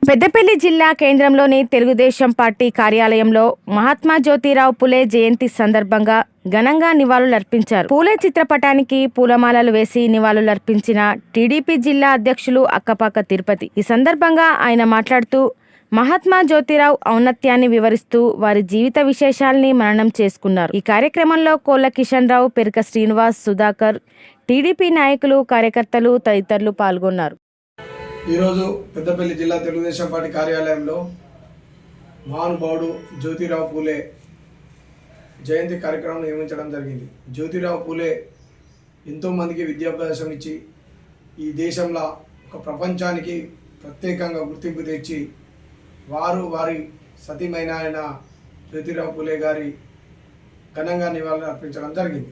పెద్దపల్లి జిల్లా కేంద్రంలోని తెలుగుదేశం పార్టీ కార్యాలయంలో మహాత్మా జ్యోతిరావు పులే జయంతి సందర్భంగా ఘనంగా నివాళులర్పించారు. పూలే చిత్రపటానికి పూలమాలలు వేసి నివాళులర్పించిన టీడీపీ జిల్లా అధ్యక్షులు అక్కపాక తిరుపతి. ఈ సందర్భంగా ఆయన మాట్లాడుతూ మహాత్మా జ్యోతిరావు ఔన్నత్యాన్ని వివరిస్తూ వారి జీవిత విశేషాల్ని మననం చేసుకున్నారు. ఈ కార్యక్రమంలో కోళ్ల కిషన్ రావు, పెరక శ్రీనివాస్, సుధాకర్, టీడీపీ నాయకులు, కార్యకర్తలు తదితరులు పాల్గొన్నారు. ఈరోజు పెద్దపల్లి జిల్లా తెలుగుదేశం పార్టీ కార్యాలయంలో మహానుభావుడు జ్యోతిరావు పూలే జయంతి కార్యక్రమం నిర్వహించడం జరిగింది. జ్యోతిరావు పూలే ఎంతోమందికి విద్యాభ్యాసం ఇచ్చి ఈ దేశంలో ఒక ప్రపంచానికి ప్రత్యేకంగా గుర్తింపు తెచ్చి వారి సతీమైన ఆయన జ్యోతిరావు పూలే గారి ఘనంగా నివాళులు అర్పించడం జరిగింది.